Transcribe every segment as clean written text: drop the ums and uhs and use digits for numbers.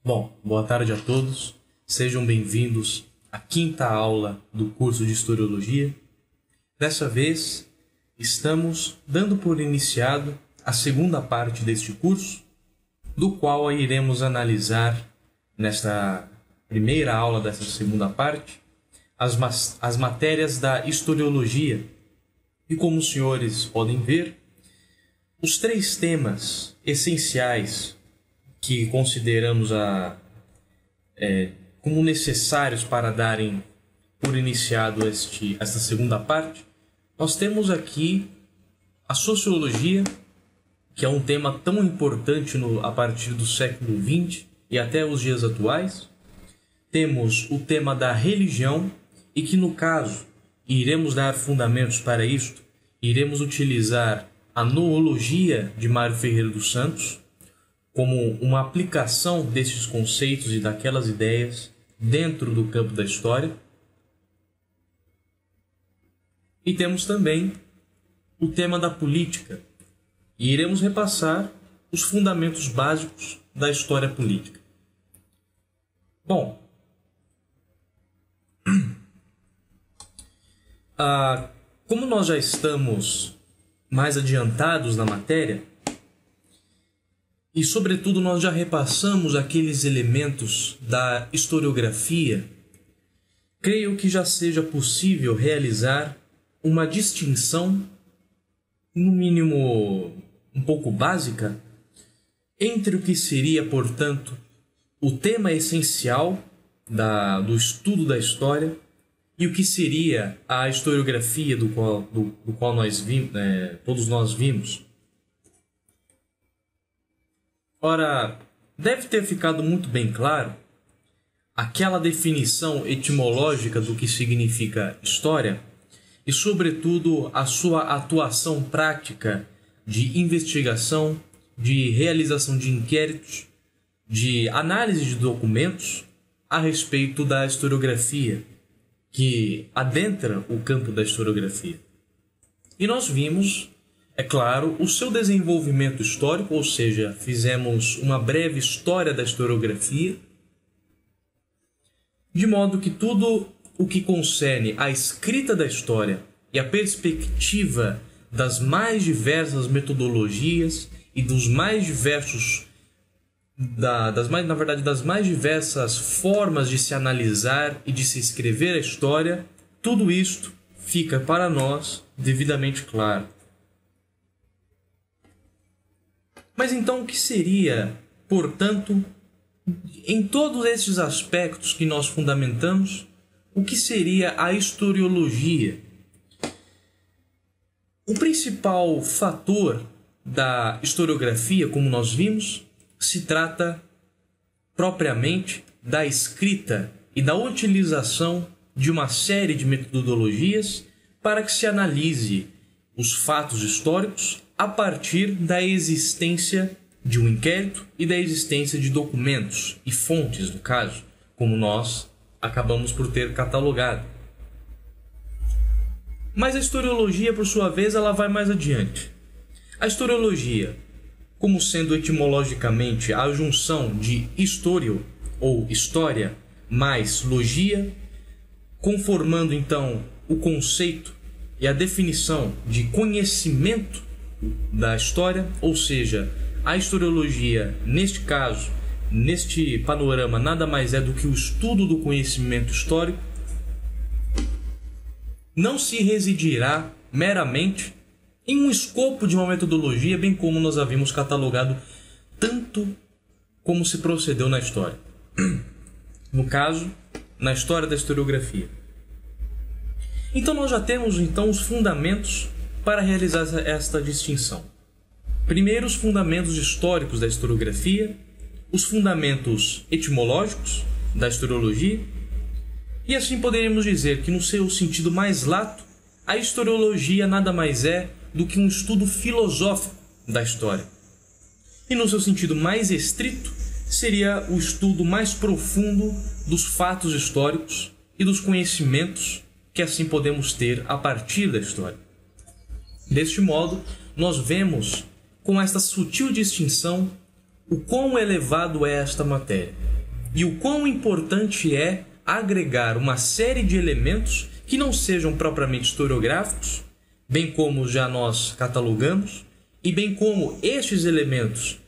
Bom, boa tarde a todos. Sejam bem-vindos à quinta aula do curso de Historiologia. Dessa vez, estamos dando por iniciado a segunda parte deste curso, do qual iremos analisar, nesta primeira aula dessa segunda parte, as matérias da Historiologia. E como os senhores podem ver, os três temas essenciais que consideramos como necessários para darem por iniciado esta segunda parte, nós temos aqui a sociologia, que é um tema tão importante a partir do século XX e até os dias atuais. Temos o tema da religião, e que no caso iremos dar fundamentos para isto, iremos utilizar a noologia de Mário Ferreira dos Santos como uma aplicação desses conceitos e daquelas ideias dentro do campo da história. E temos também o tema da política, e iremos repassar os fundamentos básicos da história política. Bom, como nós já estamos mais adiantados na matéria, e, sobretudo, nós já repassamos aqueles elementos da historiografia, creio que já seja possível realizar uma distinção, no mínimo um pouco básica, entre o que seria, portanto, o tema essencial do estudo da história e o que seria a historiografia do qual todos nós vimos. Ora, deve ter ficado muito bem claro aquela definição etimológica do que significa história e, sobretudo, a sua atuação prática de investigação, de realização de inquéritos, de análise de documentos a respeito da historiografia, que adentra o campo da historiografia. E nós vimos, é claro, o seu desenvolvimento histórico, ou seja, fizemos uma breve história da historiografia, de modo que tudo o que concerne à escrita da história e a perspectiva das mais diversas metodologias e dos mais diversos, das mais diversas formas de se analisar e de se escrever a história, tudo isto fica para nós devidamente claro. Mas então o que seria, portanto, em todos esses aspectos que nós fundamentamos, o que seria a historiologia? O principal fator da historiografia, como nós vimos, se trata propriamente da escrita e da utilização de uma série de metodologias para que se analise os fatos históricos a partir da existência de um inquérito e da existência de documentos e fontes, no caso, como nós acabamos por ter catalogado. Mas a historiologia, por sua vez, ela vai mais adiante. A historiologia, como sendo etimologicamente a junção de historio, ou história, mais logia, conformando então o conceito e a definição de conhecimento da história, ou seja, a historiologia, neste caso, neste panorama, nada mais é do que o estudo do conhecimento histórico, não se residirá meramente em um escopo de uma metodologia, bem como nós havíamos catalogado tanto como se procedeu na história. No caso, na história da historiografia. Então nós já temos os fundamentos para realizar esta distinção. Primeiro, os fundamentos históricos da historiografia, os fundamentos etimológicos da historiologia, e assim poderíamos dizer que, no seu sentido mais lato, a historiologia nada mais é do que um estudo filosófico da história. E no seu sentido mais estrito, seria o estudo mais profundo dos fatos históricos e dos conhecimentos que assim podemos ter a partir da história. Deste modo, nós vemos com esta sutil distinção o quão elevado é esta matéria e o quão importante é agregar uma série de elementos que não sejam propriamente historiográficos, bem como já nós catalogamos, e bem como estes elementos,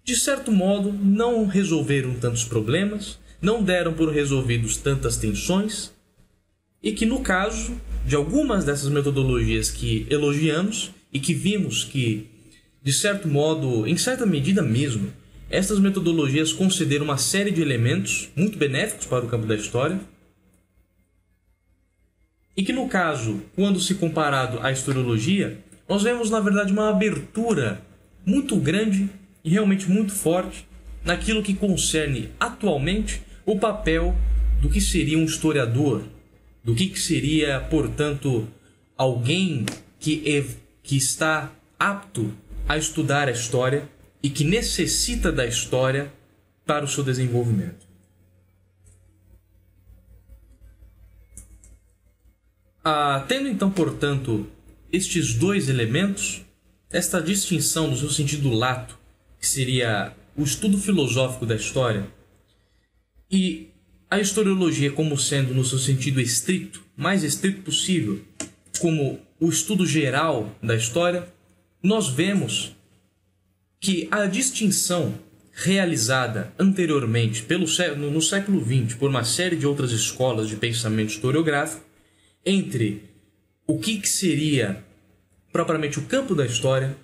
de certo modo, não resolveram tantos problemas, não deram por resolvidos tantas tensões, e que no caso de algumas dessas metodologias que elogiamos e que vimos que, de certo modo, em certa medida mesmo, estas metodologias concederam uma série de elementos muito benéficos para o campo da história, e que no caso, quando se comparado à historiologia, nós vemos na verdade uma abertura muito grande e realmente muito forte naquilo que concerne atualmente o papel do que seria um historiador, do que seria, portanto, alguém que está apto a estudar a história e que necessita da história para o seu desenvolvimento. Tendo então, portanto, estes dois elementos, esta distinção no seu sentido lato, que seria o estudo filosófico da história, e a historiologia como sendo, no seu sentido estrito, mais estrito possível, como o estudo geral da história, nós vemos que a distinção realizada anteriormente no século XX por uma série de outras escolas de pensamento historiográfico entre o que seria propriamente o campo da história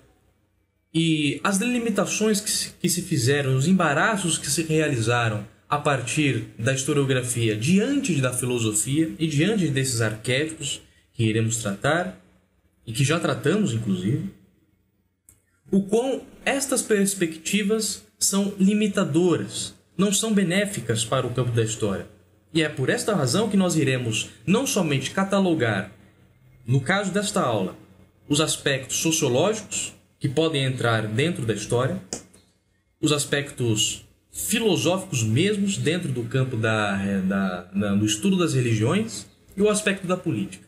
e as delimitações que se fizeram, os embaraços que se realizaram a partir da historiografia diante da filosofia e diante desses arquétipos que iremos tratar e que já tratamos, inclusive, o quão estas perspectivas são limitadoras, não são benéficas para o campo da história. E é por esta razão que nós iremos não somente catalogar, no caso desta aula, os aspectos sociológicos que podem entrar dentro da história, os aspectos filosóficos mesmos dentro do campo do estudo das religiões e o aspecto da política.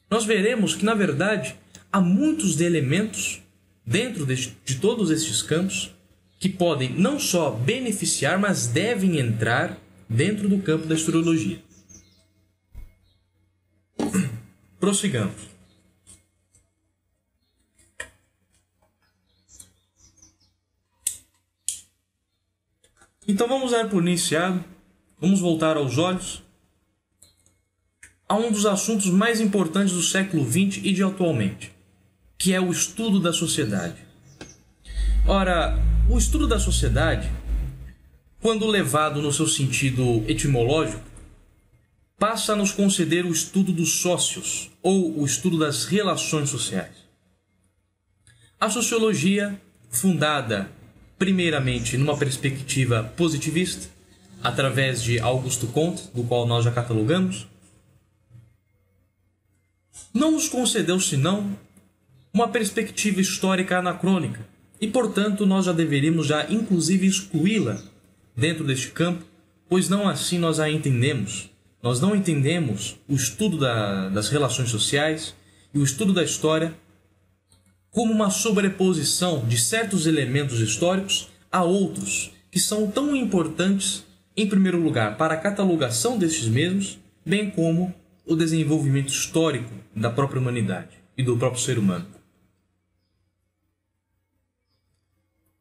Nós veremos que, na verdade, há muitos elementos dentro de todos estes campos que podem não só beneficiar, mas devem entrar dentro do campo da historiologia. Prossigamos. Então vamos dar por iniciado, vamos voltar aos olhos a um dos assuntos mais importantes do século XX e de atualmente, que é o estudo da sociedade. Ora, o estudo da sociedade, quando levado no seu sentido etimológico, passa a nos conceder o estudo dos sócios, ou o estudo das relações sociais. A sociologia, fundada primeiramente numa perspectiva positivista, através de Augusto Comte, do qual nós já catalogamos, não nos concedeu senão uma perspectiva histórica anacrônica, e portanto nós já deveríamos inclusive excluí-la dentro deste campo, pois não assim nós a entendemos. Nós não entendemos o estudo das relações sociais e o estudo da história como uma sobreposição de certos elementos históricos a outros que são tão importantes, em primeiro lugar, para a catalogação destes mesmos, bem como o desenvolvimento histórico da própria humanidade e do próprio ser humano.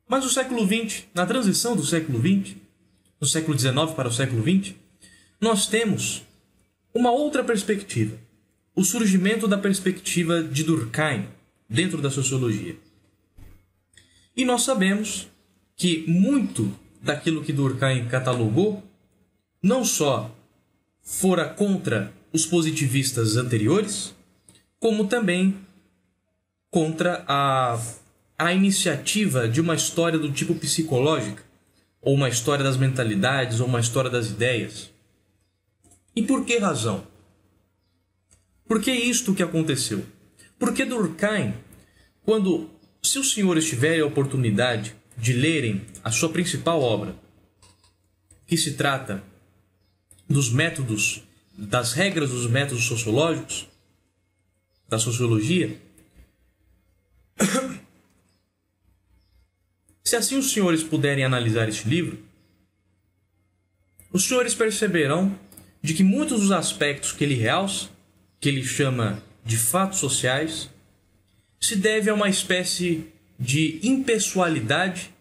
Mas o século XX, na transição do século XX, do século XIX para o século XX, nós temos uma outra perspectiva, o surgimento da perspectiva de Durkheim dentro da sociologia. E nós sabemos que muito daquilo que Durkheim catalogou não só fora contra os positivistas anteriores, como também contra a iniciativa de uma história do tipo psicológica, ou uma história das mentalidades, ou uma história das ideias. E por que razão? Por que isto que aconteceu? Porque Durkheim, se os senhores tiverem a oportunidade de lerem a sua principal obra, que se trata dos métodos, das regras dos métodos sociológicos, da sociologia, Se assim os senhores puderem analisar este livro, os senhores perceberão de que muitos dos aspectos que ele realça, que ele chama de fatos sociais, se deve a uma espécie de impessoalidade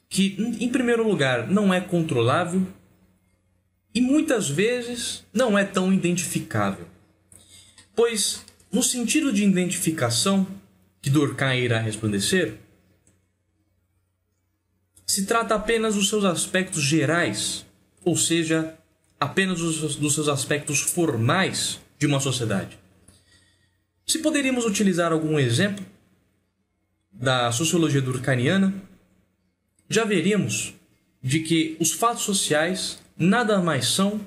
que, em primeiro lugar, não é controlável e muitas vezes não é tão identificável. Pois, no sentido de identificação que Durkheim irá resplandecer, se trata apenas dos seus aspectos gerais, ou seja, apenas dos seus aspectos formais de uma sociedade. Se poderíamos utilizar algum exemplo da sociologia durkheimiana, já veríamos de que os fatos sociais nada mais são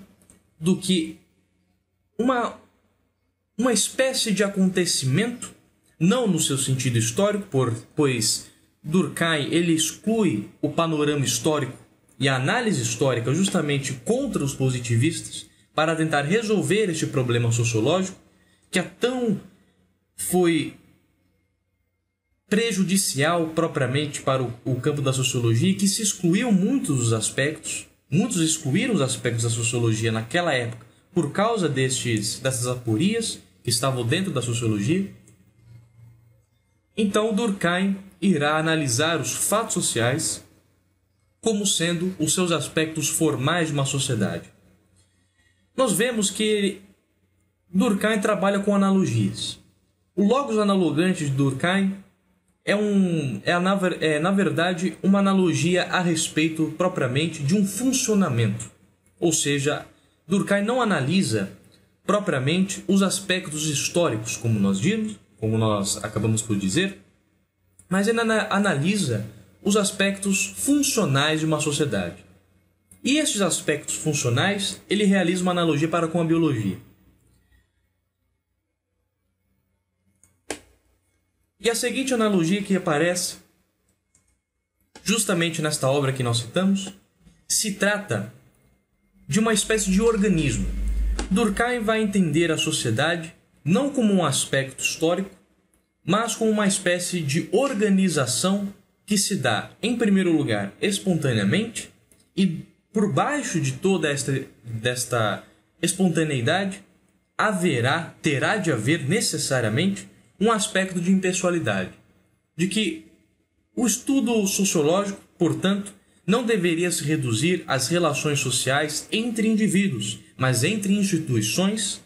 do que uma espécie de acontecimento, não no seu sentido histórico, pois Durkheim ele exclui o panorama histórico e a análise histórica justamente contra os positivistas para tentar resolver este problema sociológico que foi prejudicial propriamente para o campo da sociologia e que se excluiu muitos excluíram os aspectos da sociologia naquela época por causa dessas aporias que estavam dentro da sociologia. Então Durkheim irá analisar os fatos sociais como sendo os seus aspectos formais de uma sociedade. Nós vemos que Durkheim trabalha com analogias. O logos analogante de Durkheim na verdade, uma analogia a respeito propriamente de um funcionamento. Ou seja, Durkheim não analisa propriamente os aspectos históricos, como nós acabamos por dizer, mas ele analisa os aspectos funcionais de uma sociedade. E esses aspectos funcionais, ele realiza uma analogia para com a biologia. E a seguinte analogia que aparece justamente nesta obra que nós citamos, se trata de uma espécie de organismo. Durkheim vai entender a sociedade não como um aspecto histórico, mas como uma espécie de organização que se dá, em primeiro lugar, espontaneamente, e por baixo de toda desta espontaneidade terá de haver necessariamente um aspecto de impessoalidade, de que o estudo sociológico, portanto, não deveria se reduzir às relações sociais entre indivíduos, mas entre instituições,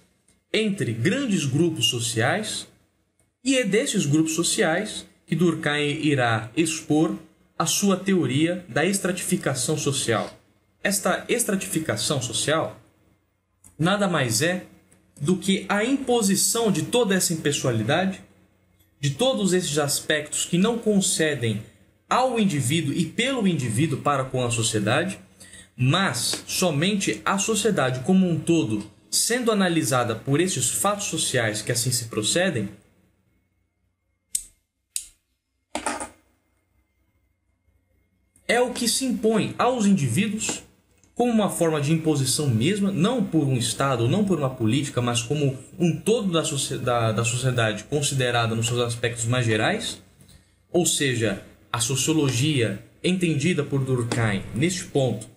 entre grandes grupos sociais, e é desses grupos sociais que Durkheim irá expor a sua teoria da estratificação social. Esta estratificação social nada mais é do que a imposição de toda essa impessoalidade, de todos esses aspectos que não concedem ao indivíduo e pelo indivíduo para com a sociedade, mas somente a sociedade como um todo, sendo analisada por esses fatos sociais que assim se procedem, é o que se impõe aos indivíduos como uma forma de imposição mesma, não por um Estado, não por uma política, mas como um todo da sociedade considerada nos seus aspectos mais gerais. Ou seja, a sociologia, entendida por Durkheim neste ponto,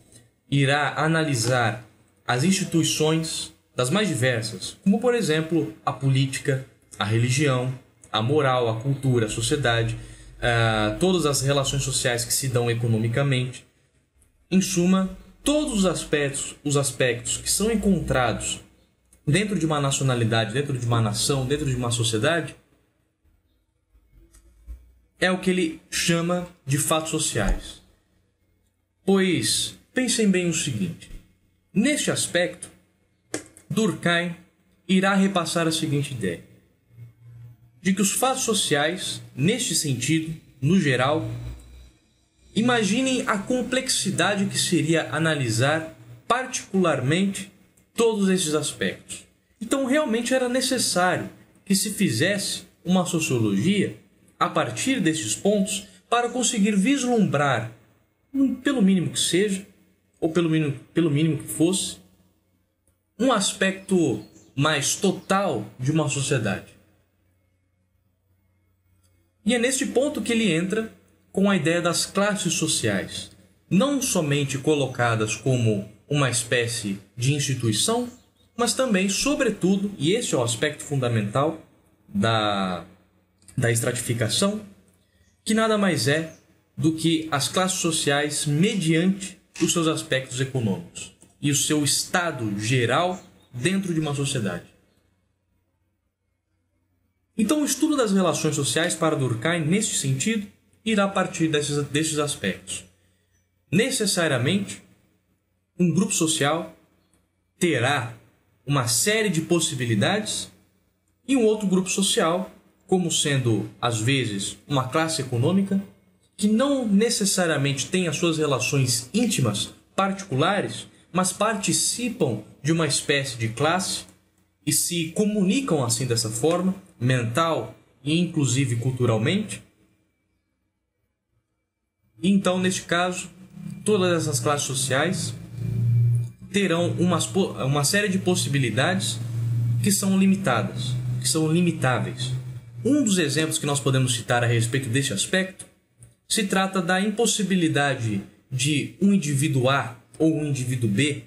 irá analisar as instituições das mais diversas, como por exemplo a política, a religião, a moral, a cultura, a sociedade, todas as relações sociais que se dão economicamente. Em suma, todos os aspectos que são encontrados dentro de uma nacionalidade, dentro de uma nação, dentro de uma sociedade, é o que ele chama de fatos sociais. Pois, pensem bem o seguinte, neste aspecto, Durkheim irá repassar a seguinte ideia, de que os fatos sociais, neste sentido, no geral, imaginem a complexidade que seria analisar particularmente todos esses aspectos. Então, realmente era necessário que se fizesse uma sociologia a partir desses pontos para conseguir vislumbrar, pelo mínimo que seja, ou pelo mínimo que fosse, um aspecto mais total de uma sociedade. E é neste ponto que ele entra com a ideia das classes sociais, não somente colocadas como uma espécie de instituição, mas também, sobretudo, e esse é o aspecto fundamental da estratificação, que nada mais é do que as classes sociais mediante os seus aspectos econômicos e o seu estado geral dentro de uma sociedade. Então, o estudo das relações sociais para Durkheim, nesse sentido, irá partir desses aspectos. Necessariamente, um grupo social terá uma série de possibilidades e um outro grupo social, como sendo, às vezes, uma classe econômica, que não necessariamente tem as suas relações íntimas, particulares, mas participam de uma espécie de classe e se comunicam assim dessa forma, mental e inclusive culturalmente. Então, neste caso, todas essas classes sociais terão uma série de possibilidades que são limitadas, que são limitáveis. Um dos exemplos que nós podemos citar a respeito deste aspecto se trata da impossibilidade de um indivíduo A ou um indivíduo B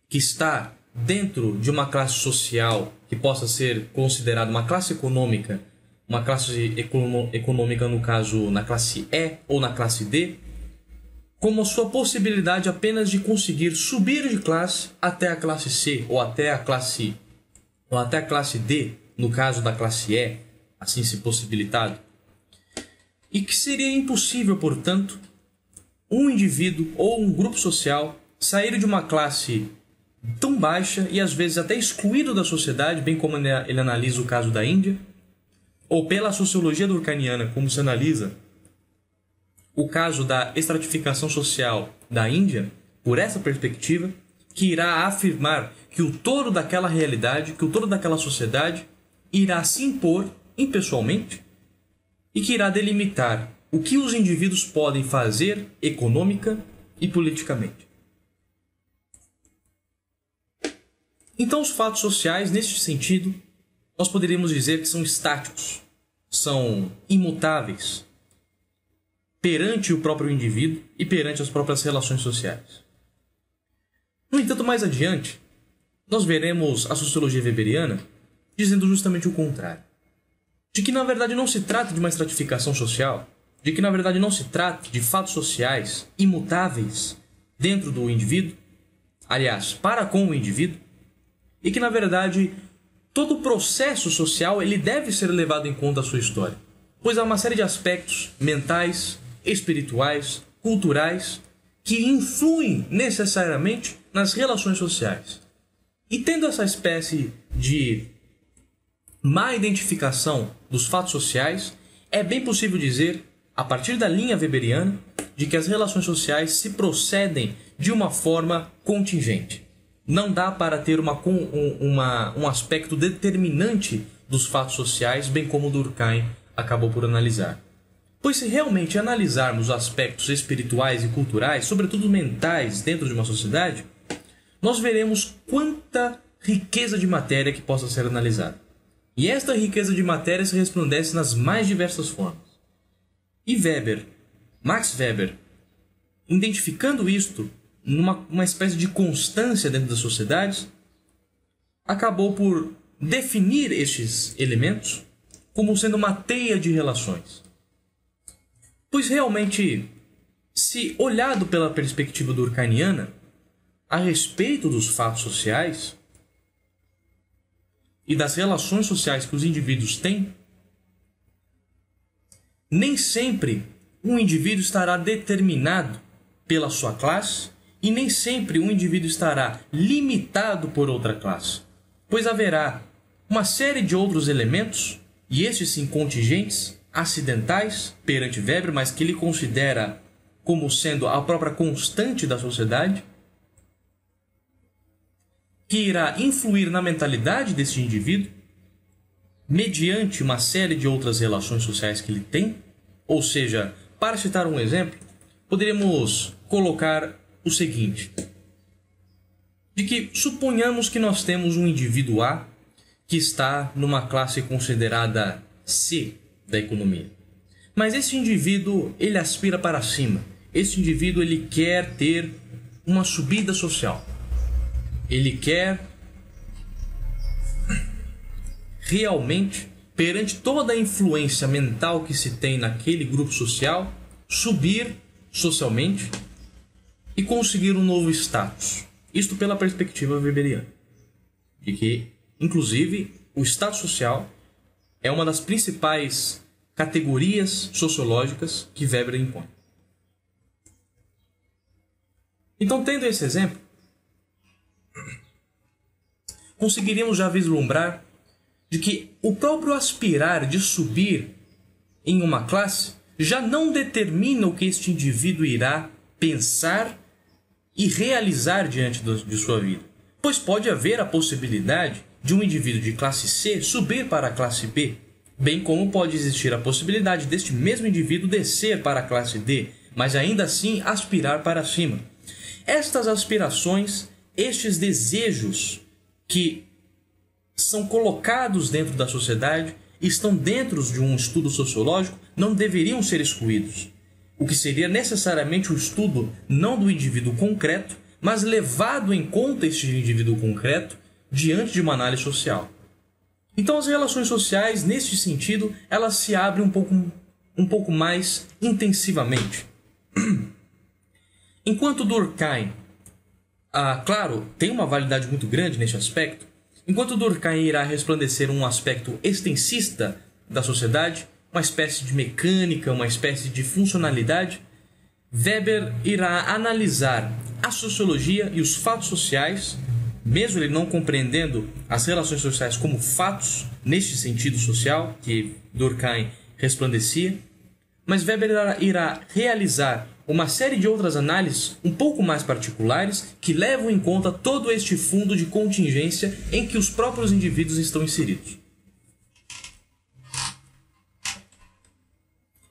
que está dentro de uma classe social que possa ser considerada uma classe econômica no caso na classe E ou na classe D, como a sua possibilidade apenas de conseguir subir de classe até a classe C ou até a classe D, no caso da classe E, assim se possibilitado. E que seria impossível, portanto, um indivíduo ou um grupo social sair de uma classe tão baixa e às vezes até excluído da sociedade, bem como ele analisa o caso da Índia, ou pela sociologia durkheimiana, como se analisa o caso da estratificação social da Índia, por essa perspectiva, que irá afirmar que o todo daquela realidade, que o todo daquela sociedade irá se impor impessoalmente e que irá delimitar o que os indivíduos podem fazer econômica e politicamente. Então, os fatos sociais, neste sentido, nós poderíamos dizer que são estáticos, são imutáveis perante o próprio indivíduo e perante as próprias relações sociais. No entanto, mais adiante, nós veremos a sociologia weberiana dizendo justamente o contrário. De que, na verdade, não se trata de uma estratificação social, de que, na verdade, não se trata de fatos sociais imutáveis dentro do indivíduo, aliás, para com o indivíduo, e que, na verdade, todo o processo social ele deve ser levado em conta a sua história, pois há uma série de aspectos mentais, espirituais, culturais, que influem necessariamente nas relações sociais. E tendo essa espécie de má identificação dos fatos sociais, é bem possível dizer, a partir da linha weberiana, de que as relações sociais se procedem de uma forma contingente. Não dá para ter um aspecto determinante dos fatos sociais, bem como Durkheim acabou por analisar. Pois se realmente analisarmos aspectos espirituais e culturais, sobretudo mentais, dentro de uma sociedade, nós veremos quanta riqueza de matéria que possa ser analisada. E esta riqueza de matéria se resplandece nas mais diversas formas. E Max Weber, identificando isto numa espécie de constância dentro das sociedades, acabou por definir estes elementos como sendo uma teia de relações. Pois realmente, se olhado pela perspectiva durkheimiana, a respeito dos fatos sociais e das relações sociais que os indivíduos têm, nem sempre um indivíduo estará determinado pela sua classe e nem sempre um indivíduo estará limitado por outra classe, pois haverá uma série de outros elementos, e estes sim contingentes, acidentais perante Weber, mas que ele considera como sendo a própria constante da sociedade, que irá influir na mentalidade desse indivíduo mediante uma série de outras relações sociais que ele tem. Ou seja, para citar um exemplo, poderíamos colocar o seguinte: de que suponhamos que nós temos um indivíduo A que está numa classe considerada C da economia, Mas esse indivíduo, ele aspira para cima. Esse indivíduo, ele quer ter uma subida social. Ele quer realmente, perante toda a influência mental que se tem naquele grupo social, subir socialmente e conseguir um novo status. Isto pela perspectiva weberiana. De que, inclusive, o status social é uma das principais categorias sociológicas que Weber impõe. Então, tendo esse exemplo, conseguiríamos já vislumbrar de que o próprio aspirar de subir em uma classe já não determina o que este indivíduo irá pensar e realizar diante de sua vida. Pois pode haver a possibilidade de um indivíduo de classe C subir para a classe B, bem como pode existir a possibilidade deste mesmo indivíduo descer para a classe D, mas ainda assim aspirar para cima. Estas aspirações, estes desejos que são colocados dentro da sociedade, estão dentro de um estudo sociológico, não deveriam ser excluídos. O que seria necessariamente o estudo não do indivíduo concreto, mas levado em conta este indivíduo concreto diante de uma análise social. Então as relações sociais, neste sentido, elas se abrem um pouco mais intensivamente. Enquanto Durkheim, claro, tem uma validade muito grande neste aspecto, enquanto Durkheim irá resplandecer um aspecto extensista da sociedade, uma espécie de mecânica, uma espécie de funcionalidade, Weber irá analisar a sociologia e os fatos sociais, mesmo ele não compreendendo as relações sociais como fatos neste sentido social que Durkheim resplandecia, mas Weber irá realizar uma série de outras análises um pouco mais particulares que levam em conta todo este fundo de contingência em que os próprios indivíduos estão inseridos.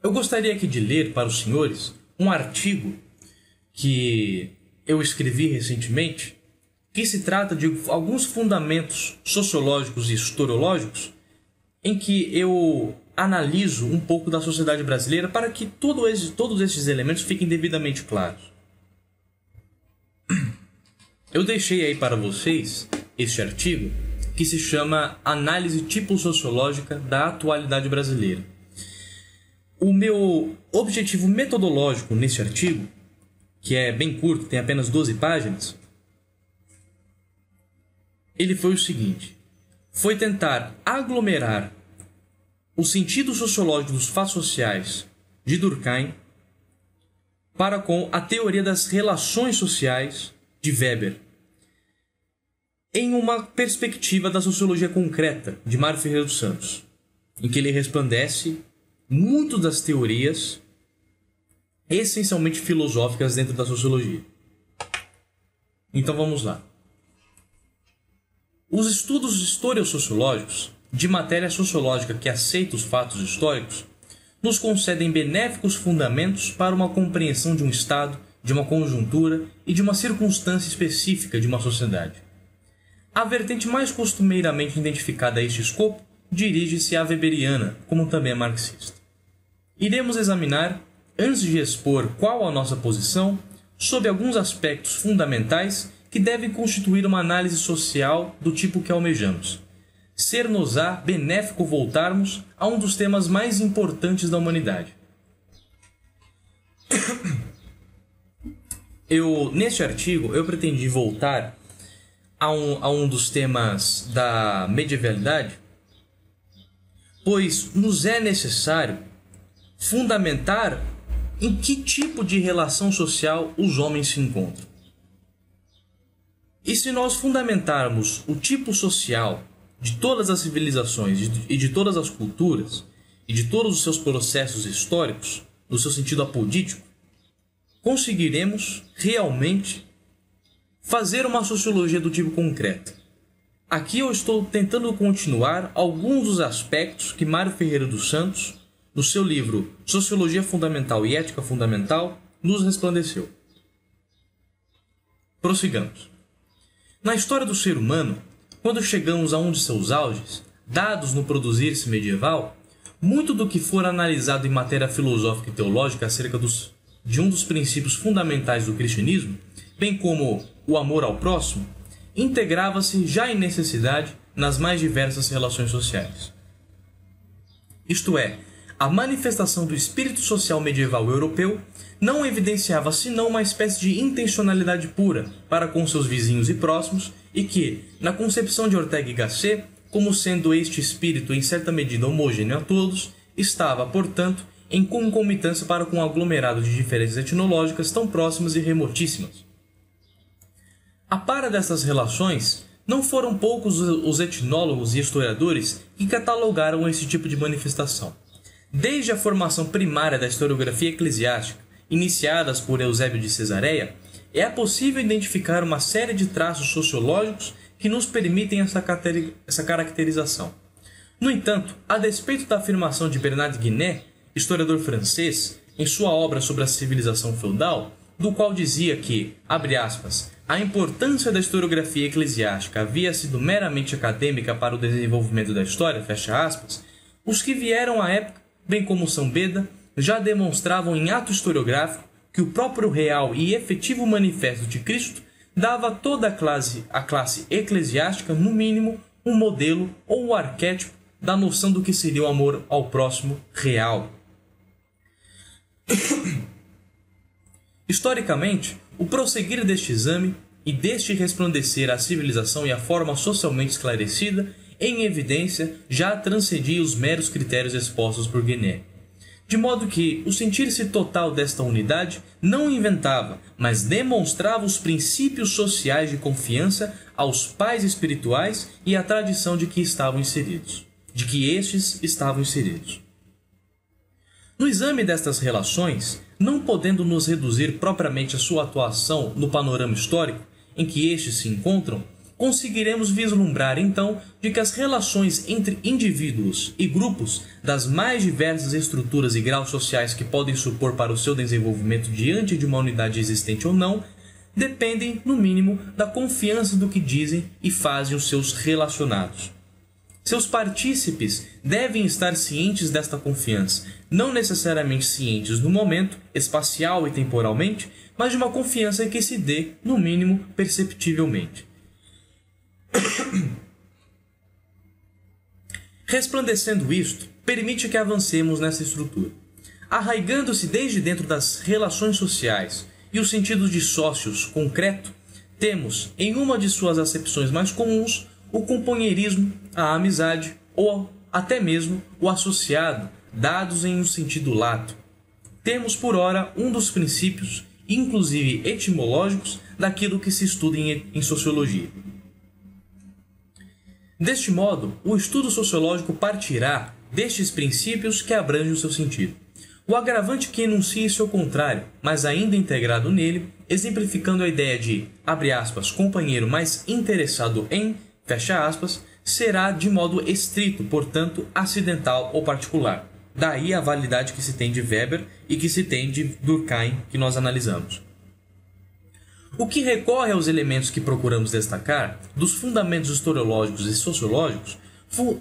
Eu gostaria aqui de ler para os senhores um artigo que eu escrevi recentemente, que se trata de alguns fundamentos sociológicos e historiológicos em que eu analiso um pouco da sociedade brasileira para que todos esses elementos fiquem devidamente claros. Eu deixei aí para vocês este artigo que se chama Análise Tipo-Sociológica da Atualidade Brasileira. O meu objetivo metodológico nesse artigo, que é bem curto, tem apenas 12 páginas, ele foi o seguinte: foi tentar aglomerar o sentido sociológico dos fatos sociais de Durkheim para com a teoria das relações sociais de Weber, em uma perspectiva da sociologia concreta de Mário Ferreira dos Santos, em que ele resplandece muito das teorias essencialmente filosóficas dentro da sociologia. Então vamos lá. Os estudos historiossociológicos de matéria sociológica que aceita os fatos históricos nos concedem benéficos fundamentos para uma compreensão de um estado, de uma conjuntura e de uma circunstância específica de uma sociedade. A vertente mais costumeiramente identificada a este escopo dirige-se à weberiana, como também a marxista. Iremos examinar, antes de expor qual a nossa posição, sobre alguns aspectos fundamentais que devem constituir uma análise social do tipo que almejamos. Ser-nos-á benéfico voltarmos a um dos temas mais importantes da humanidade. Neste artigo, eu pretendi voltar a um dos temas da medievalidade, pois nos é necessário fundamentar em que tipo de relação social os homens se encontram. E se nós fundamentarmos o tipo social de todas as civilizações e de todas as culturas e de todos os seus processos históricos, no seu sentido apodítico, conseguiremos realmente fazer uma sociologia do tipo concreto. Aqui eu estou tentando continuar alguns dos aspectos que Mário Ferreira dos Santos, no seu livro Sociologia Fundamental e Ética Fundamental, nos resplandeceu. Prossigamos. Na história do ser humano, quando chegamos a um de seus auges, dados no produzir-se medieval, muito do que for analisado em matéria filosófica e teológica acerca de um dos princípios fundamentais do cristianismo, bem como o amor ao próximo, integrava-se já em necessidade nas mais diversas relações sociais. Isto é, a manifestação do espírito social medieval europeu não evidenciava senão uma espécie de intencionalidade pura para com seus vizinhos e próximos e que, na concepção de Ortega y Gasset, como sendo este espírito em certa medida homogêneo a todos, estava, portanto, em concomitância para com um aglomerado de diferenças etnológicas tão próximas e remotíssimas. A par dessas relações, não foram poucos os etnólogos e historiadores que catalogaram esse tipo de manifestação. Desde a formação primária da historiografia eclesiástica, iniciadas por Eusébio de Cesareia, é possível identificar uma série de traços sociológicos que nos permitem essa caracterização. No entanto, a despeito da afirmação de Bernard Guinet, historiador francês, em sua obra sobre a civilização feudal, do qual dizia que, abre aspas, a importância da historiografia eclesiástica havia sido meramente acadêmica para o desenvolvimento da história, fecha aspas, os que vieram à época, bem como São Beda, já demonstravam em ato historiográfico que o próprio real e efetivo manifesto de Cristo dava a toda a classe eclesiástica, no mínimo, um modelo ou um arquétipo da noção do que seria o amor ao próximo real. Historicamente, o prosseguir deste exame e deste resplandecer a civilização e a forma socialmente esclarecida, em evidência, já transcendia os meros critérios expostos por Guinet. De modo que o sentir-se total desta unidade não inventava, mas demonstrava os princípios sociais de confiança aos pais espirituais e à tradição de que estes estavam inseridos. No exame destas relações, não podendo nos reduzir propriamente a sua atuação no panorama histórico em que estes se encontram, conseguiremos vislumbrar então de que as relações entre indivíduos e grupos das mais diversas estruturas e graus sociais que podem supor para o seu desenvolvimento diante de uma unidade existente ou não, dependem, no mínimo, da confiança do que dizem e fazem os seus relacionados. Seus partícipes devem estar cientes desta confiança, não necessariamente cientes no momento, espacial e temporalmente, mas de uma confiança que se dê, no mínimo, perceptivelmente. Resplandecendo isto, permite que avancemos nessa estrutura. Arraigando-se desde dentro das relações sociais e o sentido de sócios concreto, temos, em uma de suas acepções mais comuns, o companheirismo, a amizade ou até mesmo o associado, dados em um sentido lato. Temos, por ora, um dos princípios, inclusive etimológicos, daquilo que se estuda em sociologia. Deste modo, o estudo sociológico partirá destes princípios que abrangem o seu sentido. O agravante que enuncia seu contrário, mas ainda integrado nele, exemplificando a ideia de, abre aspas, companheiro mais interessado em, fecha aspas, será de modo estrito, portanto, acidental ou particular. Daí a validade que se tem de Weber e que se tem de Durkheim, que nós analisamos. O que recorre aos elementos que procuramos destacar, dos fundamentos historiológicos e sociológicos,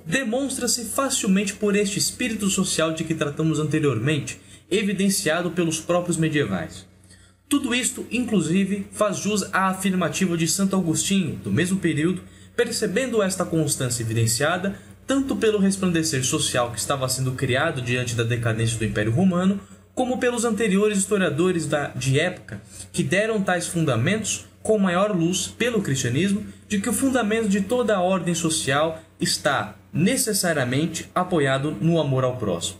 demonstra-se facilmente por este espírito social de que tratamos anteriormente, evidenciado pelos próprios medievais. Tudo isto, inclusive, faz jus à afirmativa de Santo Agostinho, do mesmo período, percebendo esta constância evidenciada, tanto pelo resplandecer social que estava sendo criado diante da decadência do Império Romano, como pelos anteriores historiadores de época, que deram tais fundamentos com maior luz pelo cristianismo, de que o fundamento de toda a ordem social está necessariamente apoiado no amor ao próximo.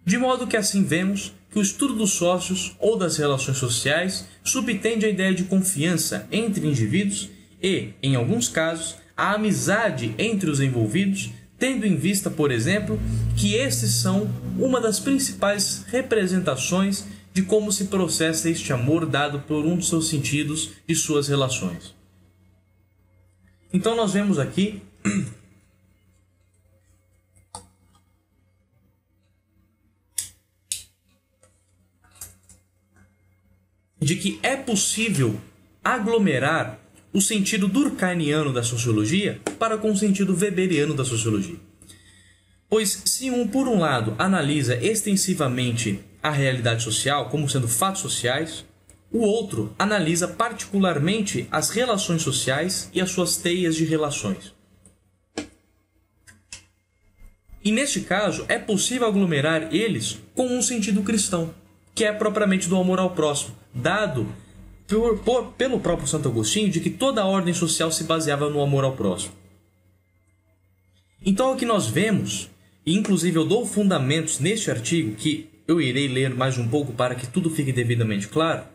De modo que assim vemos que o estudo dos sócios ou das relações sociais subtende a ideia de confiança entre indivíduos e, em alguns casos, a amizade entre os envolvidos, tendo em vista, por exemplo, que estes são uma das principais representações de como se processa este amor dado por um dos seus sentidos de suas relações. Então nós vemos aqui de que é possível aglomerar o sentido durkheimiano da sociologia para com o sentido weberiano da sociologia. Pois se por um lado, analisa extensivamente a realidade social como sendo fatos sociais, o outro analisa particularmente as relações sociais e as suas teias de relações. E neste caso, é possível aglomerar eles com um sentido cristão, que é propriamente do amor ao próximo, dado pelo próprio Santo Agostinho de que toda a ordem social se baseava no amor ao próximo. Então, o que nós vemos, e inclusive eu dou fundamentos neste artigo, que eu irei ler mais um pouco para que tudo fique devidamente claro,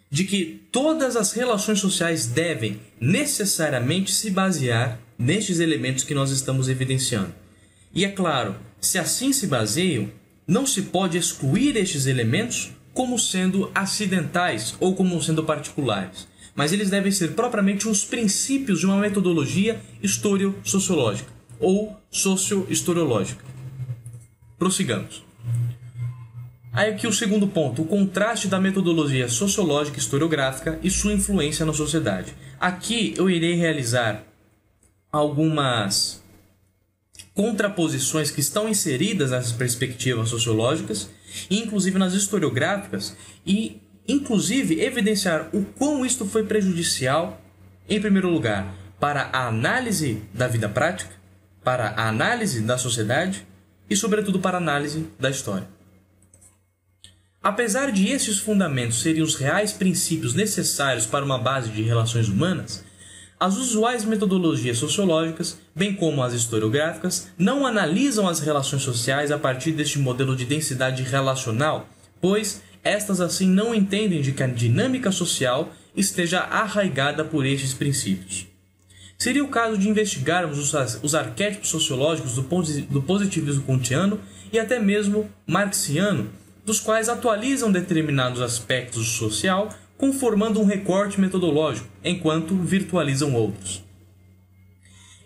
de que todas as relações sociais devem necessariamente se basear nestes elementos que nós estamos evidenciando. E é claro, se assim se baseiam, não se pode excluir estes elementos como sendo acidentais ou como sendo particulares, mas eles devem ser propriamente os princípios de uma metodologia historio-sociológica ou socio-historiológica. Prossigamos. Aí aqui o segundo ponto, o contraste da metodologia sociológica historiográfica e sua influência na sociedade. Aqui eu irei realizar algumas contraposições que estão inseridas nas perspectivas sociológicas, inclusive nas historiográficas, e inclusive evidenciar o quão isto foi prejudicial, em primeiro lugar, para a análise da vida prática, para a análise da sociedade e, sobretudo, para a análise da história. Apesar de esses fundamentos serem os reais princípios necessários para uma base de relações humanas, as usuais metodologias sociológicas, bem como as historiográficas, não analisam as relações sociais a partir deste modelo de densidade relacional, pois estas assim não entendem de que a dinâmica social esteja arraigada por estes princípios. Seria o caso de investigarmos os arquétipos sociológicos do positivismo kantiano e até mesmo marxiano, dos quais atualizam determinados aspectos do social, conformando um recorte metodológico, enquanto virtualizam outros.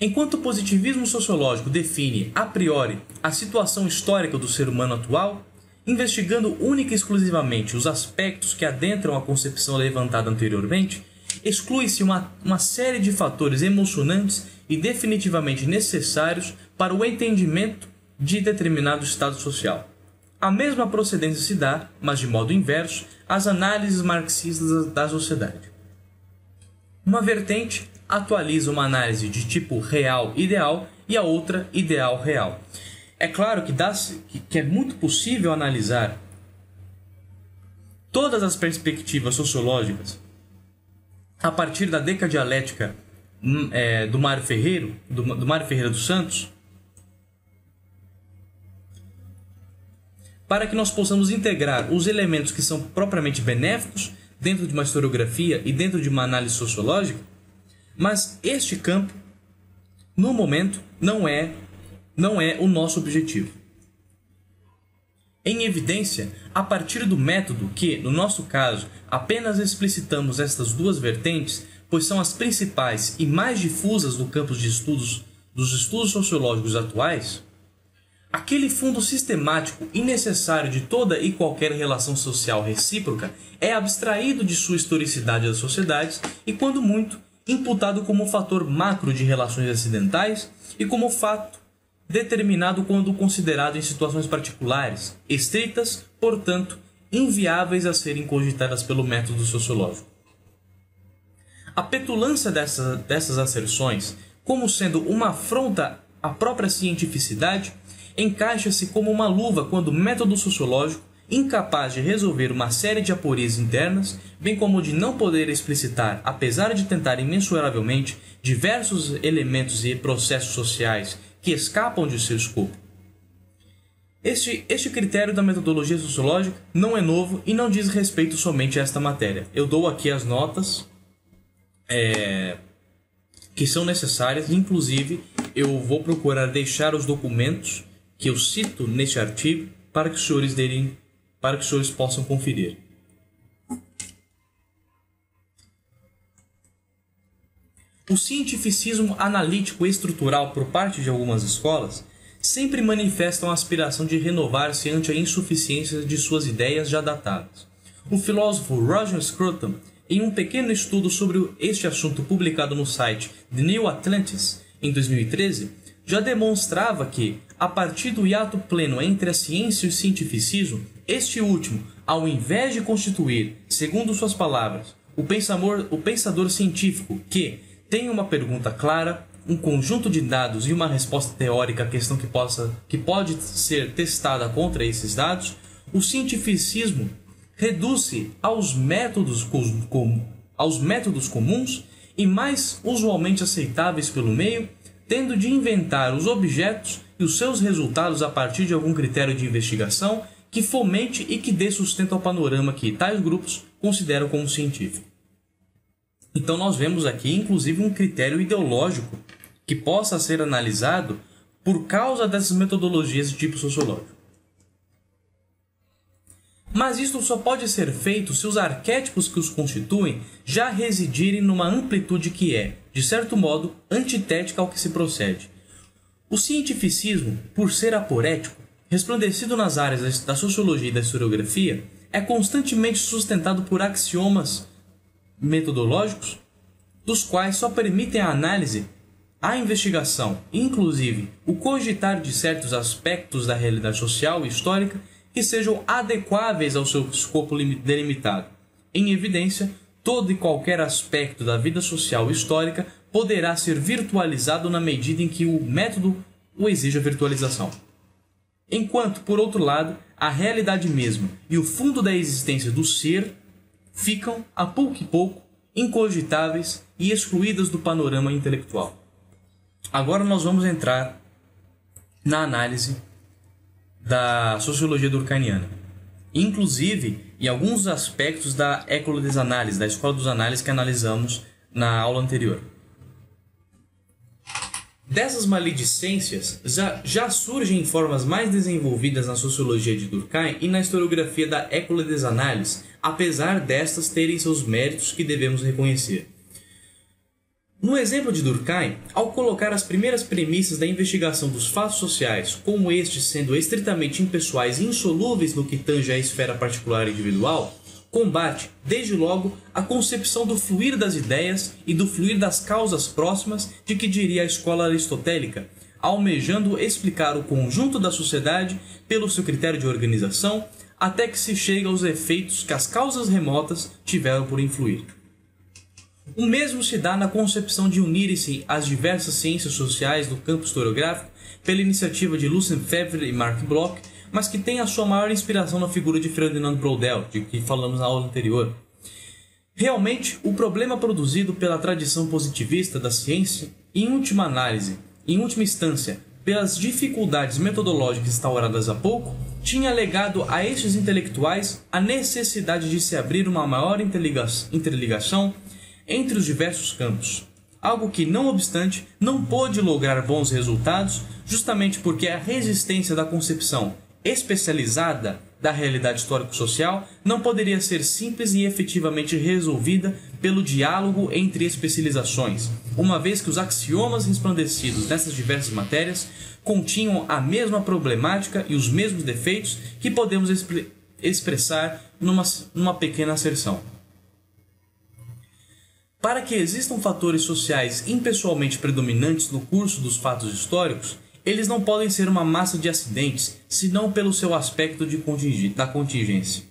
Enquanto o positivismo sociológico define, a priori, a situação histórica do ser humano atual, investigando única e exclusivamente os aspectos que adentram a concepção levantada anteriormente, exclui-se uma série de fatores emocionantes e definitivamente necessários para o entendimento de determinado estado social. A mesma procedência se dá, mas de modo inverso, às análises marxistas da sociedade. Uma vertente atualiza uma análise de tipo real-ideal e a outra ideal-real. É claro que é muito possível analisar todas as perspectivas sociológicas a partir da decadialética do Mário Ferreira dos Santos, para que nós possamos integrar os elementos que são propriamente benéficos dentro de uma historiografia e dentro de uma análise sociológica, mas este campo, no momento, não é o nosso objetivo. Em evidência, a partir do método que, no nosso caso, apenas explicitamos estas duas vertentes, pois são as principais e mais difusas no campo de estudos dos estudos sociológicos atuais, aquele fundo sistemático e necessário de toda e qualquer relação social recíproca é abstraído de sua historicidade das sociedades e, quando muito, imputado como fator macro de relações acidentais e como fato determinado quando considerado em situações particulares, estritas, portanto, inviáveis a serem cogitadas pelo método sociológico. A petulância dessas asserções, como sendo uma afronta à própria cientificidade, encaixa-se como uma luva quando o método sociológico, incapaz de resolver uma série de aporias internas, bem como de não poder explicitar, apesar de tentar imensuravelmente, diversos elementos e processos sociais que escapam de seu escopo. Este critério da metodologia sociológica não é novo e não diz respeito somente a esta matéria. Eu dou aqui as notas que são necessárias, inclusive eu vou procurar deixar os documentos que eu cito neste artigo para que os senhores possam conferir. O cientificismo analítico e estrutural por parte de algumas escolas sempre manifestam a aspiração de renovar-se ante a insuficiência de suas ideias já datadas. O filósofo Roger Scruton em um pequeno estudo sobre este assunto publicado no site The New Atlantis, em 2013, já demonstrava que, a partir do hiato pleno entre a ciência e o cientificismo, este último, ao invés de constituir, segundo suas palavras, o pensador científico que tem uma pergunta clara, um conjunto de dados e uma resposta teórica à questão que pode ser testada contra esses dados, o cientificismo reduz-se aos métodos comuns e mais usualmente aceitáveis pelo meio, tendo de inventar os objetos e os seus resultados a partir de algum critério de investigação que fomente e que dê sustento ao panorama que tais grupos consideram como científico. Então nós vemos aqui, inclusive, um critério ideológico que possa ser analisado por causa dessas metodologias de tipo sociológico. Mas isto só pode ser feito se os arquétipos que os constituem já residirem numa amplitude que é, de certo modo, antitética ao que se procede. O cientificismo, por ser aporético, resplandecido nas áreas da sociologia e da historiografia, é constantemente sustentado por axiomas metodológicos, dos quais só permitem a análise, a investigação e, inclusive, o cogitar de certos aspectos da realidade social e histórica que sejam adequáveis ao seu escopo delimitado. Em evidência, todo e qualquer aspecto da vida social e histórica poderá ser virtualizado na medida em que o método o exige a virtualização. Enquanto, por outro lado, a realidade mesma e o fundo da existência do ser ficam, a pouco e pouco, incogitáveis e excluídas do panorama intelectual. Agora nós vamos entrar na análise da sociologia durkheimiana, inclusive em alguns aspectos da École des Analyses, da escola dos análises que analisamos na aula anterior. Dessas maledicências já surgem em formas mais desenvolvidas na sociologia de Durkheim e na historiografia da École des Analyses, apesar destas terem seus méritos que devemos reconhecer. No exemplo de Durkheim, ao colocar as primeiras premissas da investigação dos fatos sociais, como estes sendo estritamente impessoais e insolúveis no que tange à esfera particular e individual, combate, desde logo, a concepção do fluir das ideias e do fluir das causas próximas de que diria a escola aristotélica, almejando explicar o conjunto da sociedade pelo seu critério de organização, até que se chegue aos efeitos que as causas remotas tiveram por influir. O mesmo se dá na concepção de unirem-se as diversas ciências sociais do campo historiográfico pela iniciativa de Lucien Febvre e Marc Bloch, mas que tem a sua maior inspiração na figura de Ferdinand Braudel, de que falamos na aula anterior. Realmente, o problema produzido pela tradição positivista da ciência, em última instância, pelas dificuldades metodológicas instauradas há pouco, tinha legado a estes intelectuais a necessidade de se abrir uma maior interligação entre os diversos campos, algo que, não obstante, não pôde lograr bons resultados justamente porque a resistência da concepção especializada da realidade histórico-social não poderia ser simples e efetivamente resolvida pelo diálogo entre especializações, uma vez que os axiomas resplandecidos nessas diversas matérias continham a mesma problemática e os mesmos defeitos que podemos expressar numa pequena asserção. Para que existam fatores sociais impessoalmente predominantes no curso dos fatos históricos, eles não podem ser uma massa de acidentes, senão pelo seu aspecto da contingência.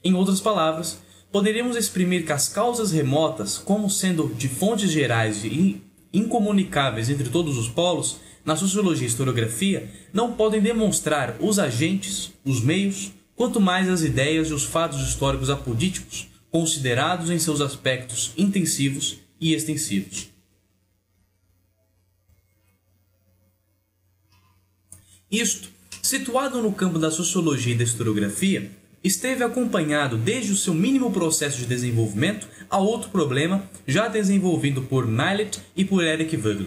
Em outras palavras, poderíamos exprimir que as causas remotas, como sendo de fontes gerais e incomunicáveis entre todos os polos, na sociologia e historiografia, não podem demonstrar os agentes, os meios, quanto mais as ideias e os fatos históricos apodíticos, considerados em seus aspectos intensivos e extensivos. Isto, situado no campo da sociologia e da historiografia, esteve acompanhado desde o seu mínimo processo de desenvolvimento a outro problema já desenvolvido por Millet e por Eric Wögl.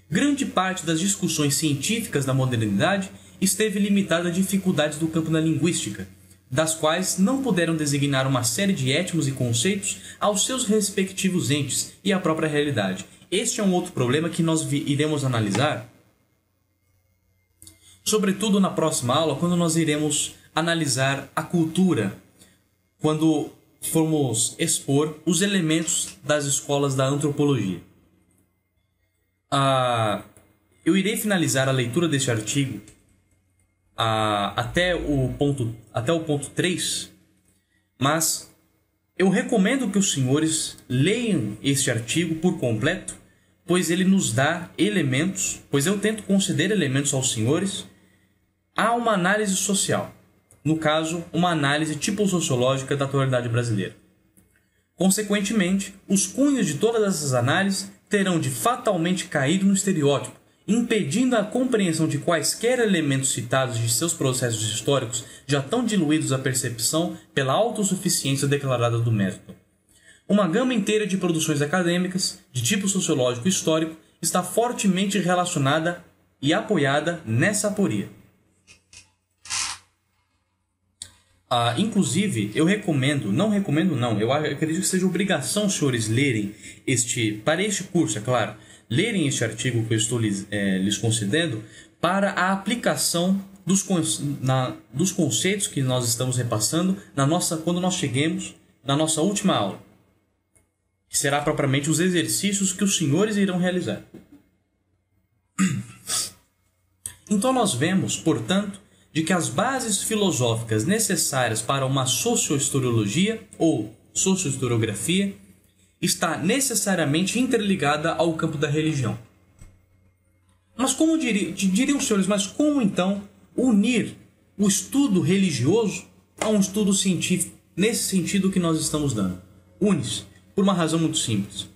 Grande parte das discussões científicas da modernidade esteve limitada a dificuldades do campo da linguística, das quais não puderam designar uma série de étmos e conceitos aos seus respectivos entes e à própria realidade. Este é um outro problema que nós iremos analisar, sobretudo na próxima aula, quando nós iremos analisar a cultura, quando formos expor os elementos das escolas da antropologia. Eu irei finalizar a leitura deste artigo até o ponto 3, mas eu recomendo que os senhores leiam este artigo por completo, pois ele nos dá elementos, pois eu tento conceder elementos aos senhores a uma análise social. No caso, uma análise tipo-sociológica da atualidade brasileira. Consequentemente, os cunhos de todas essas análises terão de fatalmente cair no estereótipo, impedindo a compreensão de quaisquer elementos citados de seus processos históricos já tão diluídos à percepção pela autossuficiência declarada do método. Uma gama inteira de produções acadêmicas, de tipo sociológico e histórico, está fortemente relacionada e apoiada nessa aporia. Inclusive, eu acredito que seja obrigação os senhores lerem para este curso, é claro, lerem este artigo que eu estou lhes concedendo para a aplicação dos conceitos que nós estamos repassando quando nós cheguemos na nossa última aula, que será propriamente os exercícios que os senhores irão realizar. Então nós vemos, portanto, de que as bases filosóficas necessárias para uma sociohistoriologia ou sociohistoriografia está necessariamente interligada ao campo da religião. Mas como diriam os senhores, mas como então unir o estudo religioso a um estudo científico nesse sentido que nós estamos dando? Une-se, por uma razão muito simples.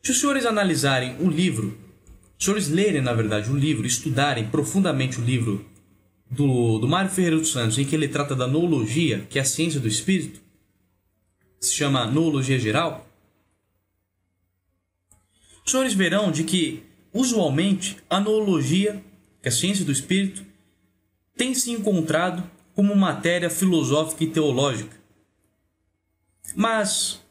Se os senhores analisarem o livro, se os senhores lerem, na verdade, o livro, estudarem profundamente o livro do Mário Ferreira dos Santos, em que ele trata da noologia, que é a ciência do espírito, se chama noologia geral, os senhores verão de que, usualmente, a noologia, que é a ciência do espírito, tem se encontrado como matéria filosófica e teológica. Mas,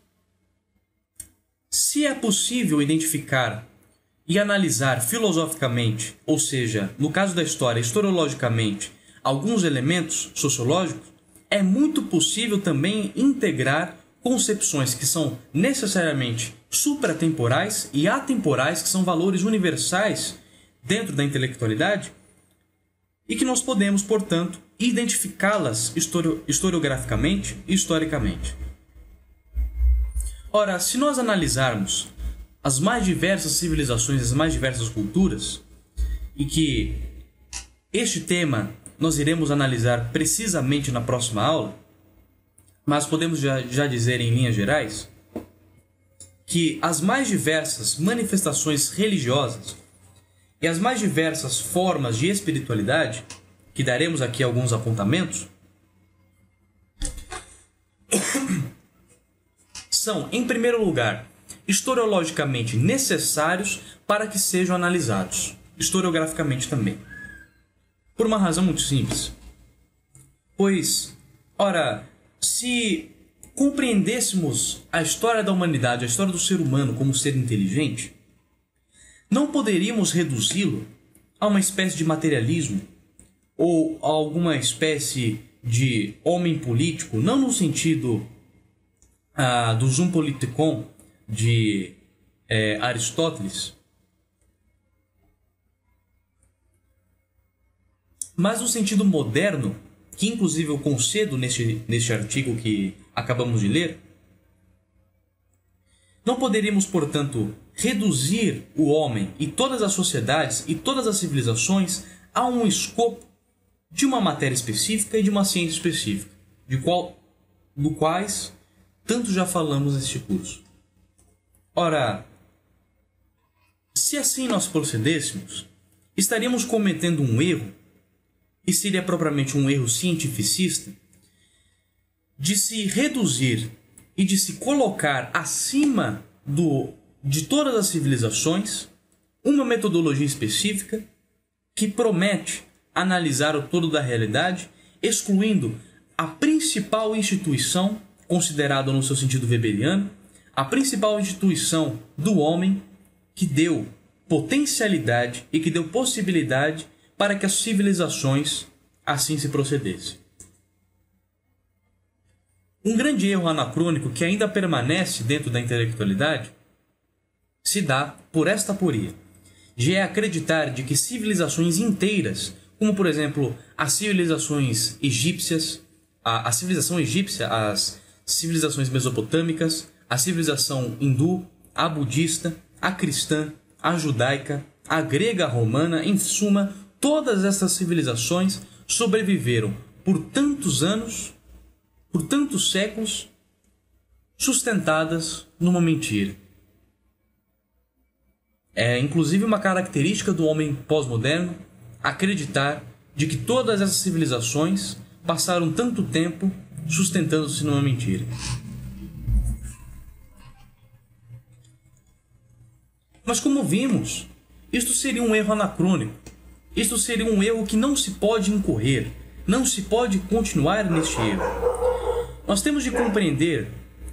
se é possível identificar e analisar filosoficamente, ou seja, no caso da história, historiologicamente, alguns elementos sociológicos, é muito possível também integrar concepções que são necessariamente supratemporais e atemporais, que são valores universais dentro da intelectualidade, e que nós podemos, portanto, identificá-las historiograficamente e historicamente. Ora, se nós analisarmos as mais diversas civilizações, as mais diversas culturas, e que este tema nós iremos analisar precisamente na próxima aula, mas podemos já dizer em linhas gerais que as mais diversas manifestações religiosas e as mais diversas formas de espiritualidade, que daremos aqui alguns apontamentos, são, em primeiro lugar, historiologicamente necessários para que sejam analisados, historiograficamente também. Por uma razão muito simples. Pois, ora, se compreendêssemos a história da humanidade, a história do ser humano como ser inteligente, não poderíamos reduzi-lo a uma espécie de materialismo ou a alguma espécie de homem político, não no sentido do Zoom Politikon de Aristóteles, mas no sentido moderno, que inclusive eu concedo neste artigo que acabamos de ler. Não poderíamos, portanto, reduzir o homem e todas as sociedades e todas as civilizações a um escopo de uma matéria específica e de uma ciência específica, do quais tanto já falamos neste curso. Ora, se assim nós procedêssemos, estaríamos cometendo um erro, e seria propriamente um erro cientificista, de se reduzir e de se colocar acima de todas as civilizações uma metodologia específica que promete analisar o todo da realidade, excluindo a principal instituição, considerada no seu sentido weberiano, a principal instituição do homem que deu potencialidade e que deu possibilidade para que as civilizações assim se procedessem. Um grande erro anacrônico que ainda permanece dentro da intelectualidade se dá por esta aporia, de acreditar de que civilizações inteiras, como por exemplo as civilizações egípcias, a civilização egípcia, as civilizações mesopotâmicas, a civilização hindu, a budista, a cristã, a judaica, a grega, a romana, em suma, todas essas civilizações sobreviveram por tantos anos, por tantos séculos, sustentadas numa mentira. É inclusive uma característica do homem pós-moderno acreditar de que todas essas civilizações passaram tanto tempo sustentando-se numa mentira. Mas como vimos, isto seria um erro anacrônico. Isto seria um erro que não se pode incorrer, não se pode continuar neste erro. Nós temos de compreender,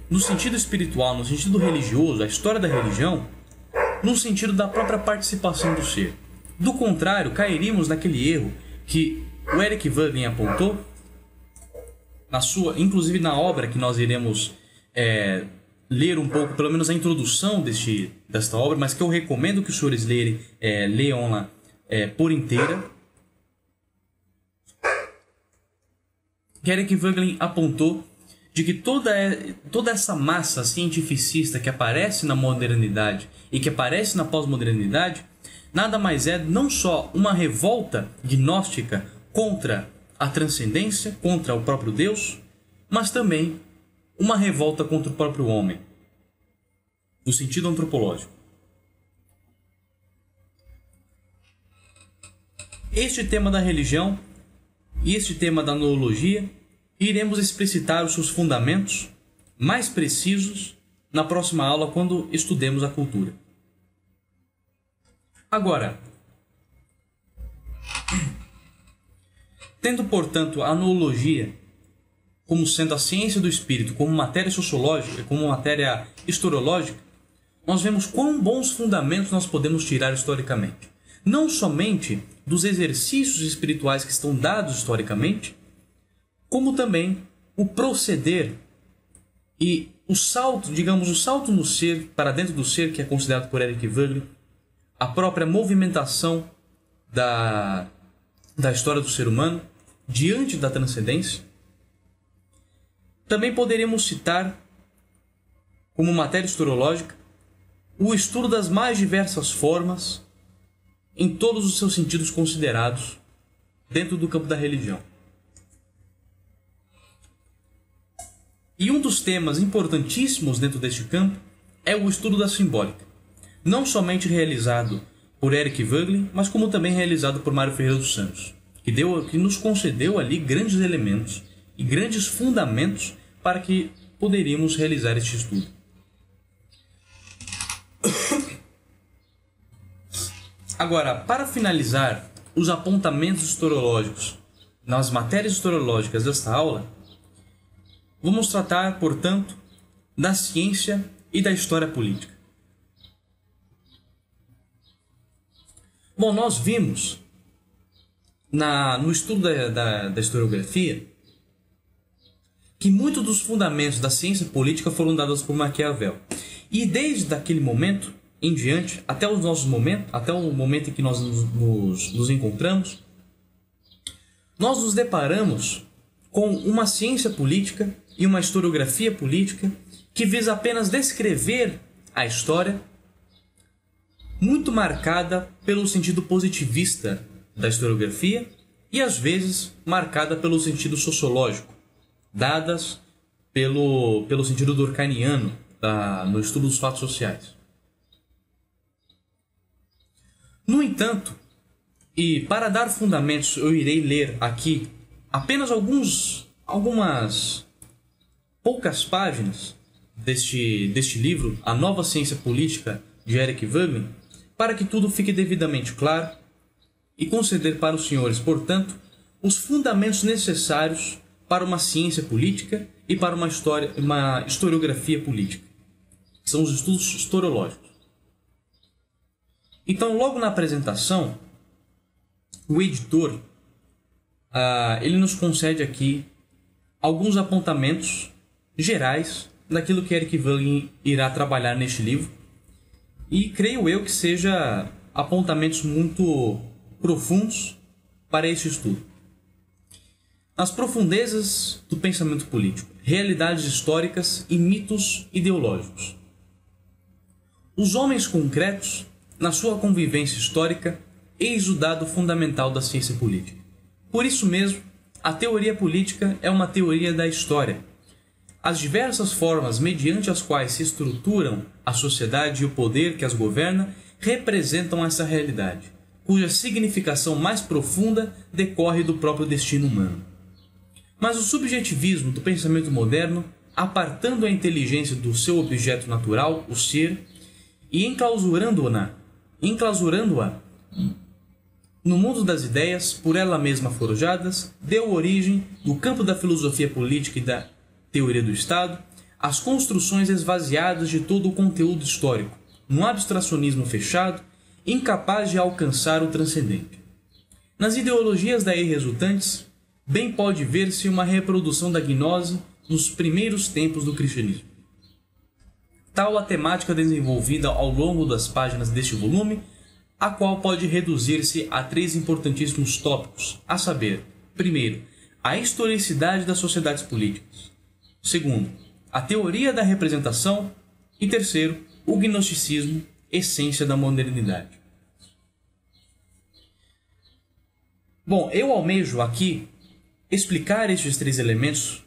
no sentido espiritual, no sentido religioso, a história da religião, no sentido da própria participação do ser. Do contrário, cairíamos naquele erro que o Eric Voegelin apontou, inclusive na obra que nós iremos ler um pouco, pelo menos a introdução desta obra, mas que eu recomendo que os senhores leiam-la por inteira. Eric Voegelin apontou de que toda essa massa cientificista que aparece na modernidade e que aparece na pós-modernidade nada mais é não só uma revolta gnóstica contra a transcendência, contra o próprio Deus, mas também uma revolta contra o próprio homem, no sentido antropológico. Este tema da religião e este tema da noologia, iremos explicitar os seus fundamentos mais precisos na próxima aula, quando estudemos a cultura. Agora, tendo, portanto, a noologia como sendo a ciência do espírito, como matéria sociológica, como matéria historiológica, nós vemos quão bons fundamentos nós podemos tirar historicamente. Não somente dos exercícios espirituais que estão dados historicamente, como também o proceder e o salto, digamos, o salto no ser, para dentro do ser, que é considerado por Eric Voegelin, a própria movimentação da história do ser humano diante da transcendência. Também poderíamos citar, como matéria historiológica, o estudo das mais diversas formas, em todos os seus sentidos considerados, dentro do campo da religião. E um dos temas importantíssimos dentro deste campo é o estudo da simbólica, não somente realizado por Eric Voegelin, mas como também realizado por Mário Ferreira dos Santos, que nos concedeu ali grandes elementos e grandes fundamentos para que poderíamos realizar este estudo. Agora, para finalizar os apontamentos historiológicos nas matérias historiológicas desta aula, vamos tratar, portanto, da ciência e da história política. Bom, nós vimos no estudo da historiografia que muitos dos fundamentos da ciência política foram dados por Maquiavel. E desde aquele momento em diante, até o momento em que nós nos encontramos, nós nos deparamos com uma ciência política e uma historiografia política que visa apenas descrever a história, muito marcada pelo sentido positivista da historiografia e às vezes marcada pelo sentido sociológico, dadas pelo sentido durkheimiano no estudo dos fatos sociais. No entanto, e para dar fundamentos, eu irei ler aqui apenas algumas poucas páginas deste livro, A Nova Ciência Política, de Eric Voegelin, para que tudo fique devidamente claro e conceder para os senhores, portanto, os fundamentos necessários para uma ciência política e para uma historiografia política, que são os estudos historiológicos. Então, logo na apresentação, o editor ele nos concede aqui alguns apontamentos gerais daquilo que Eric Voegelin irá trabalhar neste livro, e creio eu que seja apontamentos muito profundos para este estudo. As profundezas do pensamento político, realidades históricas e mitos ideológicos. Os homens concretos, na sua convivência histórica, eis o dado fundamental da ciência política. Por isso mesmo, a teoria política é uma teoria da história. As diversas formas mediante as quais se estruturam a sociedade e o poder que as governa representam essa realidade, cuja significação mais profunda decorre do próprio destino humano. Mas o subjetivismo do pensamento moderno, apartando a inteligência do seu objeto natural, o ser, e enclausurando-a no mundo das ideias, por ela mesma forjadas, deu origem, no campo da filosofia política e da teoria do Estado, às construções esvaziadas de todo o conteúdo histórico, num abstracionismo fechado, incapaz de alcançar o transcendente. Nas ideologias daí resultantes, bem pode ver-se uma reprodução da gnose nos primeiros tempos do cristianismo. Tal a temática desenvolvida ao longo das páginas deste volume, a qual pode reduzir-se a 3 importantíssimos tópicos, a saber, primeiro, a historicidade das sociedades políticas, segundo, a teoria da representação e terceiro, o gnosticismo, essência da modernidade. Bom, eu almejo aqui explicar estes 3 elementos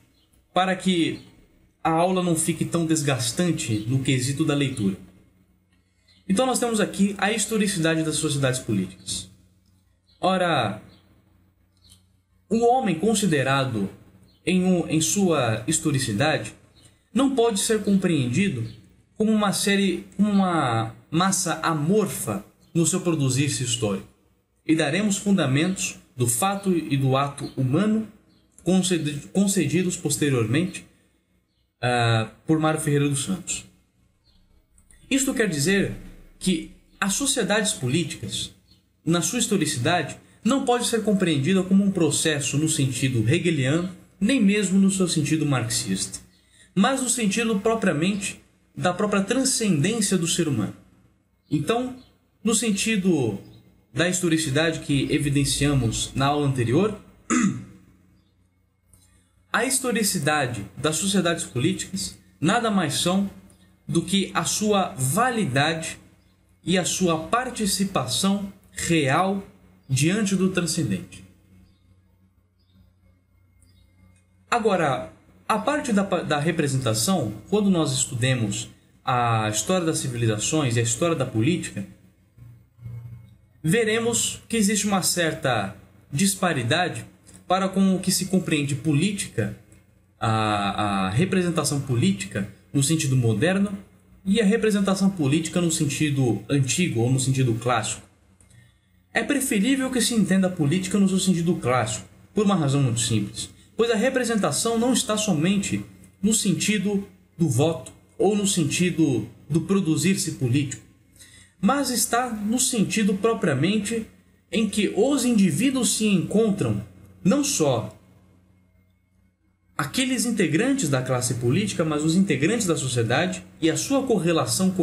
para que a aula não fique tão desgastante no quesito da leitura. Então nós temos aqui a historicidade das sociedades políticas. Ora, o homem considerado em sua historicidade não pode ser compreendido como uma massa amorfa no seu produzir-se histórico. E daremos fundamentos do fato e do ato humano concedidos posteriormente por Mário Ferreira dos Santos. Isto quer dizer que as sociedades políticas, na sua historicidade, não pode ser compreendida como um processo no sentido hegeliano, nem mesmo no seu sentido marxista, mas no sentido propriamente da própria transcendência do ser humano. Então, no sentido da historicidade que evidenciamos na aula anterior, a historicidade das sociedades políticas nada mais são do que a sua validade e a sua participação real diante do transcendente. Agora, a parte da representação, quando nós estudemos a história das civilizações e a história da política, veremos que existe uma certa disparidade para com o que se compreende política, a representação política no sentido moderno e a representação política no sentido antigo ou no sentido clássico. É preferível que se entenda a política no seu sentido clássico, por uma razão muito simples, pois a representação não está somente no sentido do voto ou no sentido do produzir-se político, mas está no sentido propriamente em que os indivíduos se encontram não só aqueles integrantes da classe política, mas os integrantes da sociedade e a sua correlação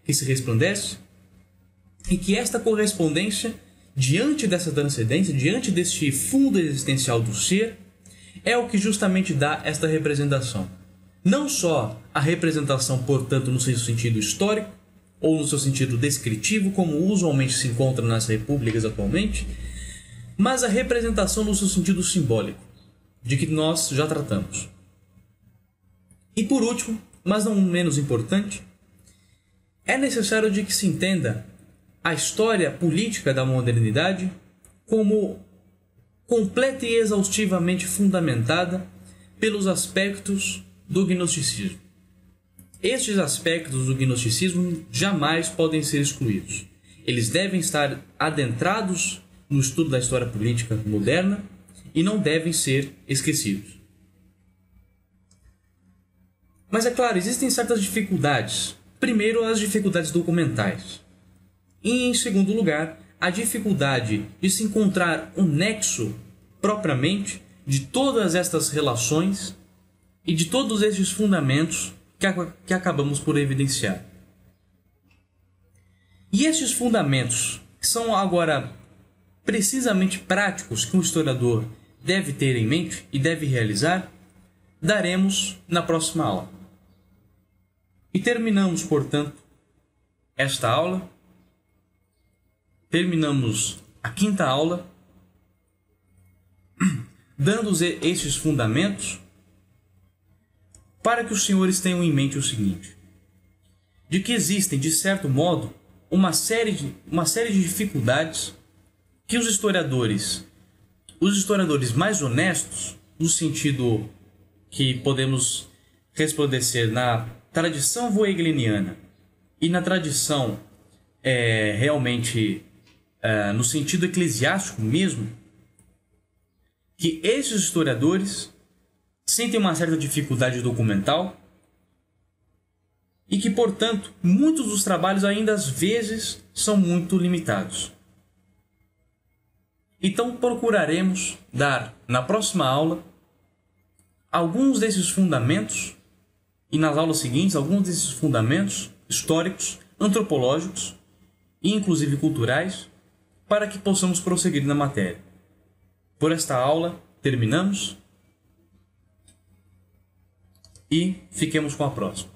que se resplandece, e que esta correspondência, diante dessa transcendência, diante deste fundo existencial do ser, é o que justamente dá esta representação. Não só a representação, portanto, no seu sentido histórico, ou no seu sentido descritivo, como usualmente se encontra nas repúblicas atualmente, mas a representação no seu sentido simbólico, de que nós já tratamos. E por último, mas não menos importante, é necessário de que se entenda a história política da modernidade como completa e exaustivamente fundamentada pelos aspectos do gnosticismo. Estes aspectos do gnosticismo jamais podem ser excluídos. Eles devem estar adentrados no estudo da história política moderna e não devem ser esquecidos. Mas é claro, existem certas dificuldades. Primeiro, as dificuldades documentais. E, em segundo lugar, a dificuldade de se encontrar um nexo propriamente de todas estas relações e de todos esses fundamentos que acabamos por evidenciar. E esses fundamentos são agora precisamente práticos que um historiador deve ter em mente e deve realizar, daremos na próxima aula. E terminamos, portanto, esta aula. Terminamos a 5ª aula, dando esses fundamentos, para que os senhores tenham em mente o seguinte: de que existem, de certo modo, uma série de dificuldades que os historiadores mais honestos, no sentido que podemos resplandecer na tradição voegeliniana e na tradição realmente no sentido eclesiástico mesmo, que esses historiadores sentem uma certa dificuldade documental e que, portanto, muitos dos trabalhos ainda às vezes são muito limitados. Então procuraremos dar na próxima aula alguns desses fundamentos, e nas aulas seguintes alguns desses fundamentos históricos, antropológicos e inclusive culturais, para que possamos prosseguir na matéria. Por esta aula terminamos e fiquemos com a próxima.